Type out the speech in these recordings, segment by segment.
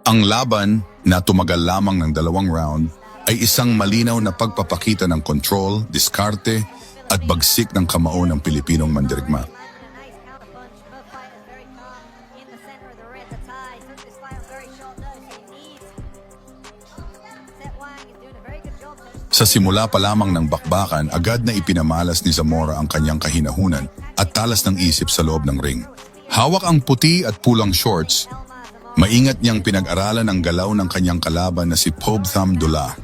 Ang laban na tumagal lamang ng 2 round ay isang malinaw na pagpapakita ng control, diskarte at bagsik ng kamao ng Pilipinong mandirigma. Sa simula pa lamang ng bakbakan, agad na ipinamalas ni Zamora ang kanyang kahinahunan at talas ng isip sa loob ng ring. Hawak ang puti at pulang shorts, maingat niyang pinag-aralan ang galaw ng kanyang kalaban na si Pobtham Dula.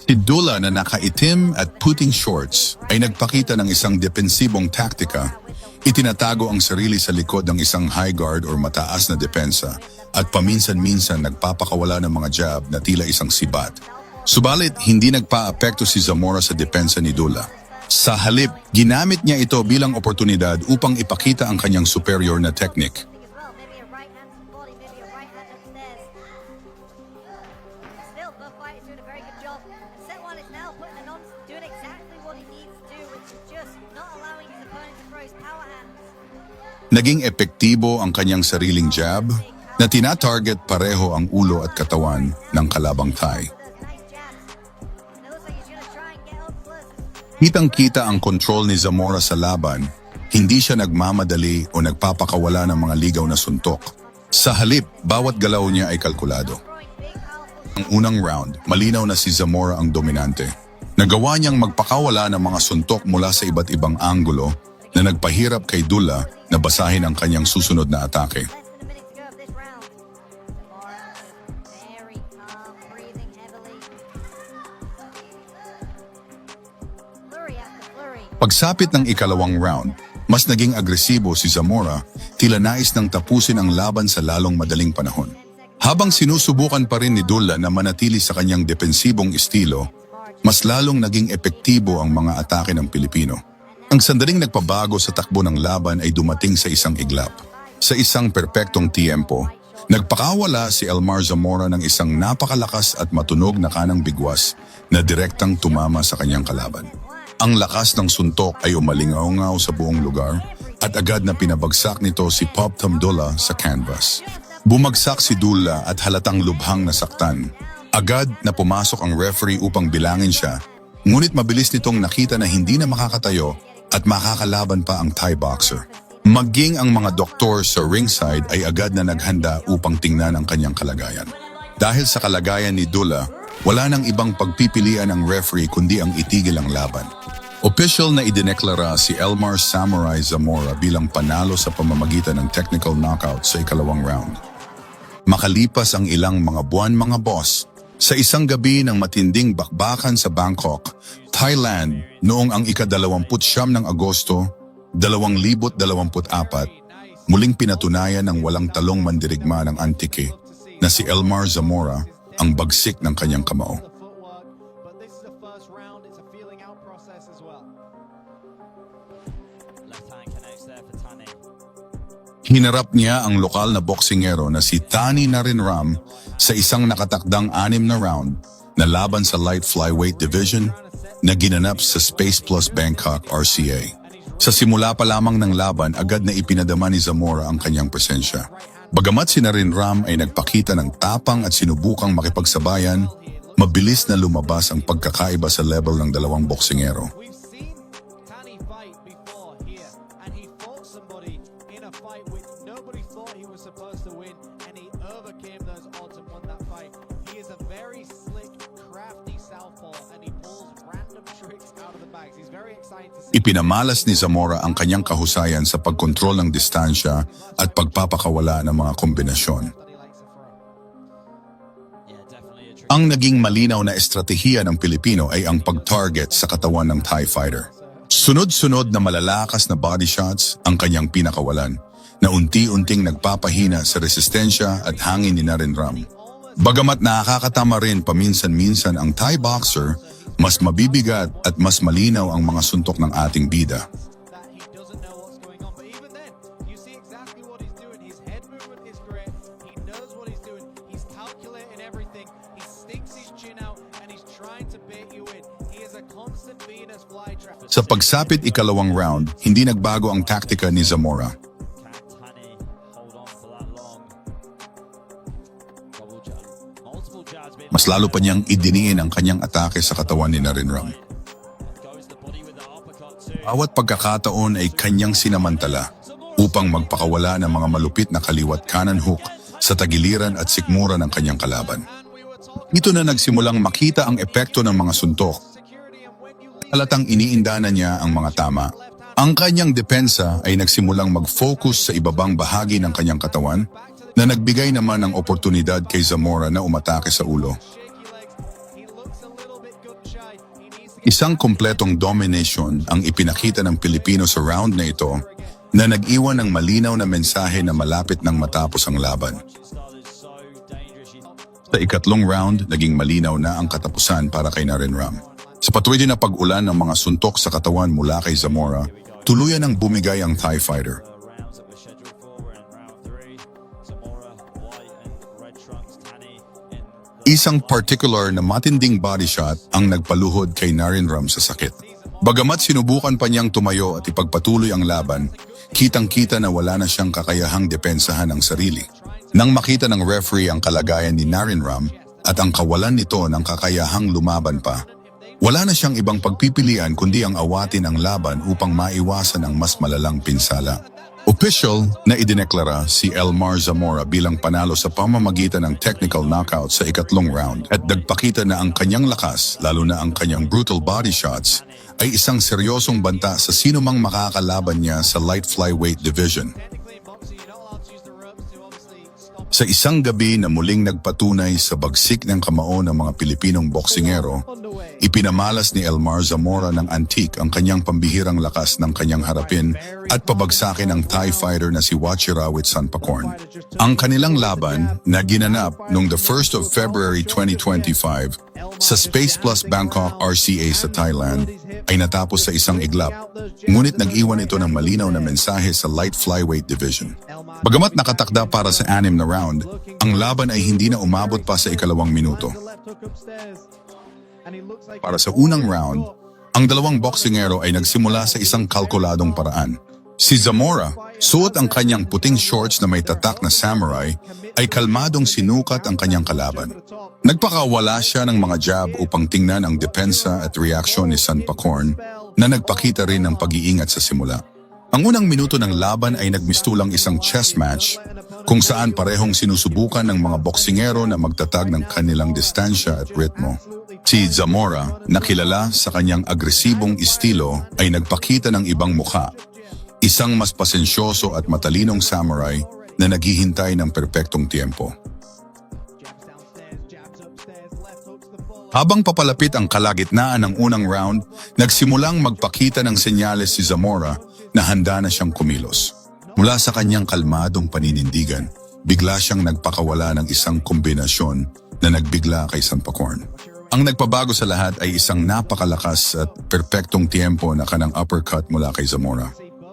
Si Dula na nakaitim at puting shorts ay nagpakita ng isang depensibong taktika. Itinatago ang sarili sa likod ng isang high guard o mataas na depensa at paminsan-minsan nagpapakawala ng mga jab na tila isang sibat. Subalit, hindi nagpa-apekto si Zamora sa depensa ni Dula. Sa halip, ginamit niya ito bilang oportunidad upang ipakita ang kanyang superior na technique. Naging epektibo ang kanyang sariling jab na tina-target pareho ang ulo at katawan ng kalabang Thai. Kitang-kita ang control ni Zamora sa laban, hindi siya nagmamadali o nagpapakawala ng mga ligaw na suntok. Sa halip, bawat galaw niya ay kalkulado. Ang unang round, malinaw na si Zamora ang dominante. Nagawa niyang magpakawala ng mga suntok mula sa iba't ibang anggulo na nagpahirap kay Dula na basahin ang kanyang susunod na atake. Pagsapit ng ikalawang round, mas naging agresibo si Zamora, tila nais nang tapusin ang laban sa lalong madaling panahon. Habang sinusubukan pa rin ni Dula na manatili sa kanyang depensibong estilo, mas lalong naging epektibo ang mga atake ng Pilipino. Ang sandaling nagpabago sa takbo ng laban ay dumating sa isang iglap. Sa isang perpektong tiempo, nagpakawala si Elmar Zamora ng isang napakalakas at matunog na kanang bigwas na direktang tumama sa kanyang kalaban. Ang lakas ng suntok ay umalingaw-ngaw sa buong lugar at agad na pinabagsak nito si Pobtham Dula sa canvas. Bumagsak si Dula at halatang lubhang nasaktan. Agad na pumasok ang referee upang bilangin siya, ngunit mabilis nitong nakita na hindi na makakatayo at makakalaban pa ang Thai boxer. Maging ang mga doktor sa ringside ay agad na naghanda upang tingnan ang kanyang kalagayan. Dahil sa kalagayan ni Dula, wala nang ibang pagpipilian ng referee kundi ang itigil ang laban. Official na idineklara si Elmar Samurai Zamora bilang panalo sa pamamagitan ng technical knockout sa ikalawang round. Makalipas ang ilang mga buwan mga boss, sa isang gabi ng matinding bakbakan sa Bangkok, Thailand, noong ang ika-29 ng Agosto, 2024, muling pinatunayan ng walang talong mandirigma ng Antique na si Elmar Zamora ang bagsik ng kanyang kamao. Hinarap niya ang lokal na boksingero na si Thani Narinram sa isang nakatakdang 6 na round na laban sa light flyweight division na ginanap sa Space Plus Bangkok RCA. Sa simula pa lamang ng laban, agad na ipinadama ni Zamora ang kanyang presensya. Bagamat si Narinram ay nagpakita ng tapang at sinubukang makipagsabayan, mabilis na lumabas ang pagkakaiba sa level ng dalawang boksingero. Ipinamalas ni Zamora ang kanyang kahusayan sa pagkontrol ng distansya at pagpapakawala ng mga kombinasyon. Ang naging malinaw na estratehiya ng Pilipino ay ang pag-target sa katawan ng Thai fighter. Sunod-sunod na malalakas na body shots ang kanyang pinakawalan, na unti-unting nagpapahina sa resistensya at hangin ni Narinram. Bagamat nakakatama rin paminsan-minsan ang Thai boxer, mas mabibigat at mas malinaw ang mga suntok ng ating bida. Sa pagsapit ikalawang round, hindi nagbago ang taktika ni Zamora. Mas lalo pa niyang idiniin ang kanyang atake sa katawan ni Narinram. Bawat pagkakataon ay kanyang sinamantala upang magpakawala ng mga malupit na kaliwat kanan hook sa tagiliran at sikmura ng kanyang kalaban. Ito na nagsimulang makita ang epekto ng mga suntok. Halatang iniindanan niya ang mga tama. Ang kanyang depensa ay nagsimulang mag-focus sa ibabang bahagi ng kanyang katawan na nagbigay naman ng oportunidad kay Zamora na umatake sa ulo. Isang kompletong domination ang ipinakita ng Pilipino sa round na ito na nag-iwan ng malinaw na mensahe na malapit nang matapos ang laban. Sa ikatlong round, naging malinaw na ang katapusan para kay Narinram. Sa patuloy din na pag-ulan ng mga suntok sa katawan mula kay Zamora, tuluyan ang bumigay ang Thai fighter. Isang particular na matinding body shot ang nagpaluhod kay Narinram sa sakit. Bagamat sinubukan pa niyang tumayo at ipagpatuloy ang laban, kitang-kita na wala na siyang kakayahang depensahan ang sarili. Nang makita ng referee ang kalagayan ni Narinram at ang kawalan nito ng kakayahang lumaban pa, wala na siyang ibang pagpipilian kundi ang awatin ang laban upang maiwasan ang mas malalang pinsala. Official na idineklara si Elmar Zamora bilang panalo sa pamamagitan ng technical knockout sa ikatlong round at nagpakita na ang kanyang lakas, lalo na ang kanyang brutal body shots, ay isang seryosong banta sa sino mang makakalaban niya sa light flyweight division. Sa isang gabi na muling nagpatunay sa bagsik ng kamao ng mga Pilipinong boksingero, ipinamalas ni Elmar Zamora ng antique ang kanyang pambihirang lakas ng kanyang harapin at pabagsakin ang Thai fighter na si Wachirawit Sanpakorn. Ang kanilang laban na ginanap noong the 1st of February 2025 sa Space Plus Bangkok RCA sa Thailand ay natapos sa isang iglap, ngunit nag-iwan ito ng malinaw na mensahe sa light flyweight division. Bagamat nakatakda para sa 6 na round, ang laban ay hindi na umabot pa sa ikalawang minuto. Para sa unang round, ang dalawang boksingero ay nagsimula sa isang kalkuladong paraan. Si Zamora, suot ang kanyang puting shorts na may tatak na samurai, ay kalmadong sinukat ang kanyang kalaban. Nagpakawala siya ng mga jab upang tingnan ang depensa at reaksyon ni Sanpakorn na nagpakita rin ng pag-iingat sa simula. Ang unang minuto ng laban ay nagmistulang isang chess match kung saan parehong sinusubukan ng mga boksingero na magtatag ng kanilang distansya at ritmo. Si Zamora, na kilala sa kanyang agresibong estilo, ay nagpakita ng ibang mukha. Isang mas pasensyoso at matalinong samurai na naghihintay ng perpektong tiempo. Habang papalapit ang kalagitnaan ng unang round, nagsimulang magpakita ng senyales si Zamora na handa na siyang kumilos. Mula sa kanyang kalmadong paninindigan, bigla siyang nagpakawala ng isang kombinasyon na nagbigla kay Sanpakorn. Ang nagpabago sa lahat ay isang napakalakas at perpektong tiempo na kanang uppercut mula kay Zamora.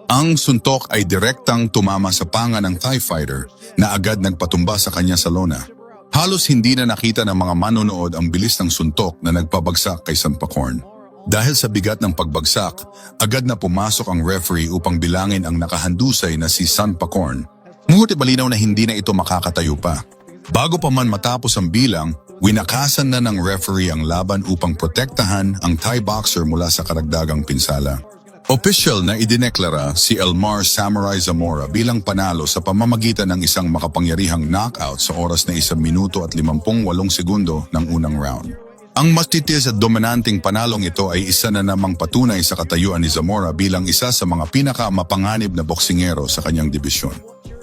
Ang suntok ay direktang tumama sa panga ng Thai fighter na agad nagpatumba sa kanya sa lona. Halos hindi na nakita ng mga manonood ang bilis ng suntok na nagpabagsak kay Sanpakorn. Dahil sa bigat ng pagbagsak, agad na pumasok ang referee upang bilangin ang nakahandusay na si Sanpakorn. Ngunit malinaw na hindi na ito makakatayo pa. Bago pa man matapos ang bilang, winakasan na ng referee ang laban upang protektahan ang Thai boxer mula sa karagdagang pinsala. Official na idineklara si Elmar Samurai Zamora bilang panalo sa pamamagitan ng isang makapangyarihang knockout sa oras na 1 minuto at 58 segundo ng unang round. Ang matitis at dominanting panalong ito ay isa na namang patunay sa katayuan ni Zamora bilang isa sa mga pinakamapanganib na boksingero sa kanyang dibisyon.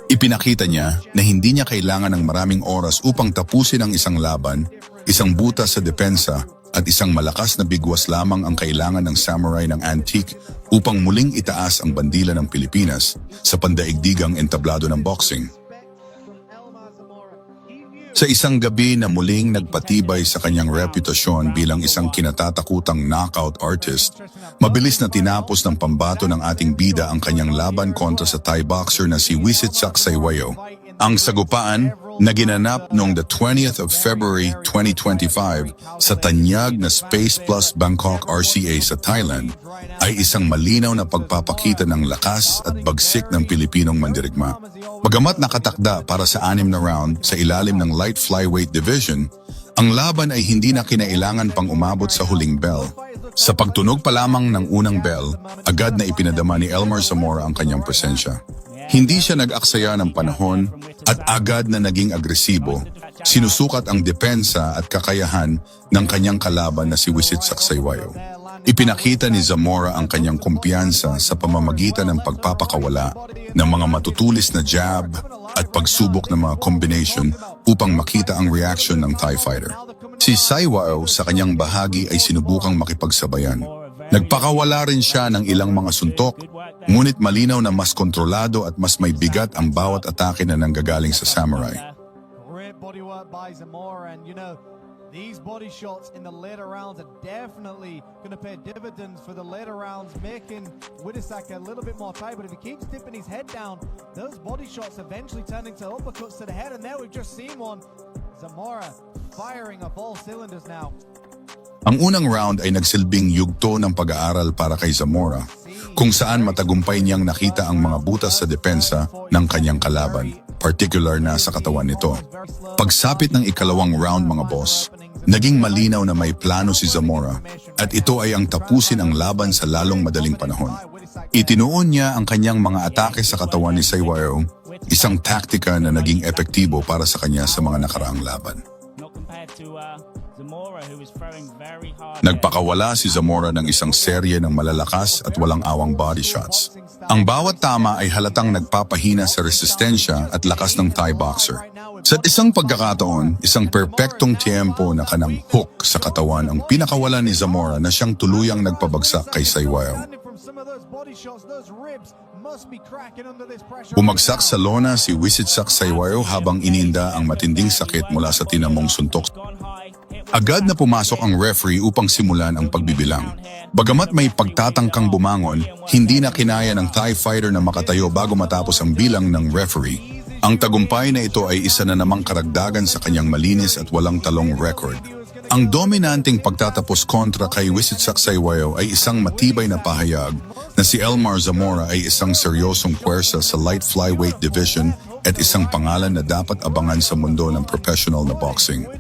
Ipinakita niya na hindi niya kailangan ng maraming oras upang tapusin ang isang laban, isang butas sa depensa at isang malakas na bigwas lamang ang kailangan ng samurai ng antique upang muling itaas ang bandila ng Pilipinas sa pandaigdigang entablado ng boxing. Sa isang gabi na muling nagpatibay sa kanyang reputasyon bilang isang kinatatakutang knockout artist, mabilis na tinapos ng pambato ng ating bida ang kanyang laban kontra sa Thai boxer na si Wisitsak Saywayo. Ang sagupaan na ginanap noong the 20th of February 2025 sa tanyag na Space Plus Bangkok RCA sa Thailand ay isang malinaw na pagpapakita ng lakas at bagsik ng Pilipinong mandirigma. Bagamat nakatakda para sa 6 na round sa ilalim ng light flyweight division, Ang laban ay hindi na kinailangan pang umabot sa huling bell. Sa pagtunog pa lamang ng unang bell, agad na ipinadama ni Elmer Zamora ang kanyang presensya. Hindi siya nag-aksaya ng panahon at agad na naging agresibo. Sinusukat ang depensa at kakayahan ng kanyang kalaban na si Wisit Saksaywayo. Ipinakita ni Zamora ang kanyang kumpiyansa sa pamamagitan ng pagpapakawala ng mga matutulis na jab at pagsubok ng mga combination upang makita ang reaction ng TIE Fighter. Si Saywayo sa kanyang bahagi ay sinubukang makipagsabayan. Nagpakawala rin siya ng ilang mga suntok, ngunit malinaw na mas kontrolado at mas may bigat ang bawat atake na nanggagaling sa samurai. Great body work by Zamora, and these body shots in the later rounds are definitely going to pay dividends for the later rounds, making Widisak a little bit more tight. But if he keeps dipping his head down, those body shots eventually turn into uppercuts to the head, and there we've just seen one. Zamora firing up all cylinders now. Ang unang round ay nagsilbing yugto ng pag-aaral para kay Zamora, kung saan matagumpay niyang nakita ang mga butas sa depensa ng kanyang kalaban, particular na sa katawan nito. Pagsapit ng ikalawang round mga boss, naging malinaw na may plano si Zamora at ito ay ang tapusin ang laban sa lalong madaling panahon. Itinuon niya ang kanyang mga atake sa katawan ni Saywayo, isang taktika na naging epektibo para sa kanya sa mga nakaraang laban. Nagpakawala si Zamora ng isang serye ng malalakas at walang awang body shots. Ang bawat tama ay halatang nagpapahina sa resistensya at lakas ng Thai boxer. Sa isang pagkakataon, isang perpektong tiempo na kanang hook sa katawan ang pinakawalan ni Zamora na siyang tuluyang nagpabagsak kay Saywayo. Bumagsak sa lona si Wisit Saksaywayo habang ininda ang matinding sakit mula sa tinamong suntok. Agad na pumasok ang referee upang simulan ang pagbibilang. Bagamat may pagtatangkang bumangon, hindi na kinaya ng Thai fighter na makatayo bago matapos ang bilang ng referee. Ang tagumpay na ito ay isa na namang karagdagan sa kanyang malinis at walang talong record. Ang dominanting pagtatapos kontra kay Wisit Saksaywayo ay isang matibay na pahayag na si Elmer Zamora ay isang seryosong puwersa sa light flyweight division at isang pangalan na dapat abangan sa mundo ng professional na boxing.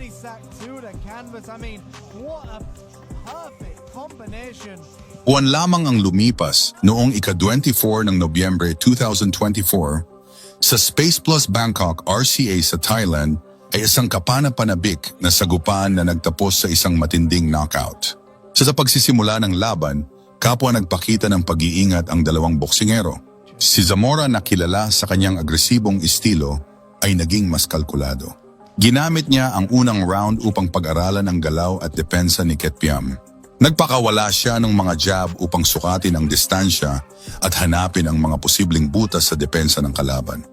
Buwan lamang ang lumipas noong ika-24 ng Nobyembre 2024 sa Space Plus Bangkok RCA sa Thailand ay isang kapanapanabik na sagupaan na nagtapos sa isang matinding knockout. Sa pagsisimula ng laban, kapwa nagpakita ng pag-iingat ang dalawang boksingero. Si Zamora na kilala sa kanyang agresibong estilo ay naging mas kalkulado. Ginamit niya ang unang round upang pag-aralan ang galaw at depensa ni Ketpiam. Nagpakawala siya ng mga jab upang sukatin ang distansya at hanapin ang mga posibleng butas sa depensa ng kalaban.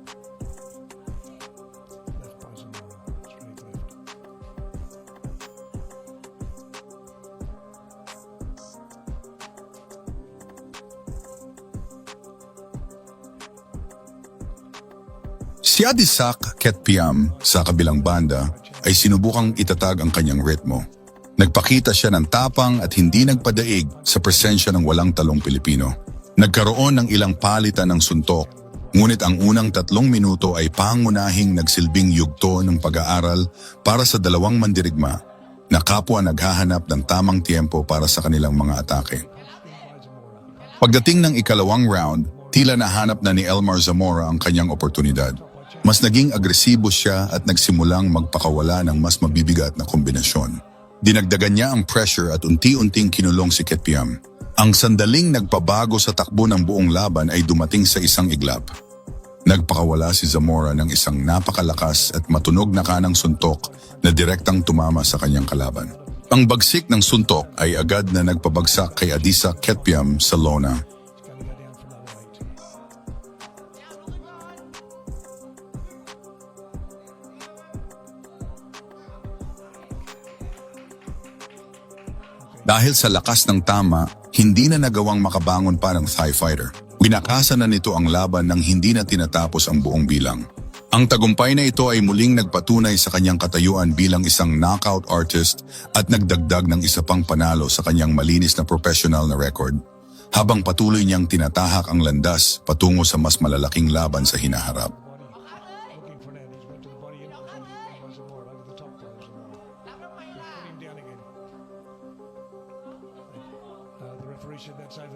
Si Adisak Ketpiam sa kabilang banda ay sinubukang itatag ang kanyang ritmo. Nagpakita siya ng tapang at hindi nagpadaig sa presensya ng walang talong Pilipino. Nagkaroon ng ilang palitan ng suntok, ngunit ang unang 3 minuto ay pangunahing nagsilbing yugto ng pag-aaral para sa dalawang mandirigma na kapwa naghahanap ng tamang tiempo para sa kanilang mga atake. Pagdating ng ikalawang round, tila nahanap na ni Elmer Zamora ang kanyang oportunidad. Mas naging agresibo siya at nagsimulang magpakawala ng mas mabibigat na kombinasyon. Dinagdagan niya ang pressure at unti-unting kinulong si Ketpiam. Ang sandaling nagpabago sa takbo ng buong laban ay dumating sa isang iglap. Nagpakawala si Zamora ng isang napakalakas at matunog na kanang suntok na direktang tumama sa kanyang kalaban. Ang bagsik ng suntok ay agad na nagpabagsak kay Adisak Ketpiam sa lona. Dahil sa lakas ng tama, hindi na nagawang makabangon pa ng Thai fighter. Winakasan na nito ang laban nang hindi na tinatapos ang buong bilang. Ang tagumpay na ito ay muling nagpatunay sa kanyang katayuan bilang isang knockout artist at nagdagdag ng isa pang panalo sa kanyang malinis na professional na record, habang patuloy niyang tinatahak ang landas patungo sa mas malalaking laban sa hinaharap. appreciate that side of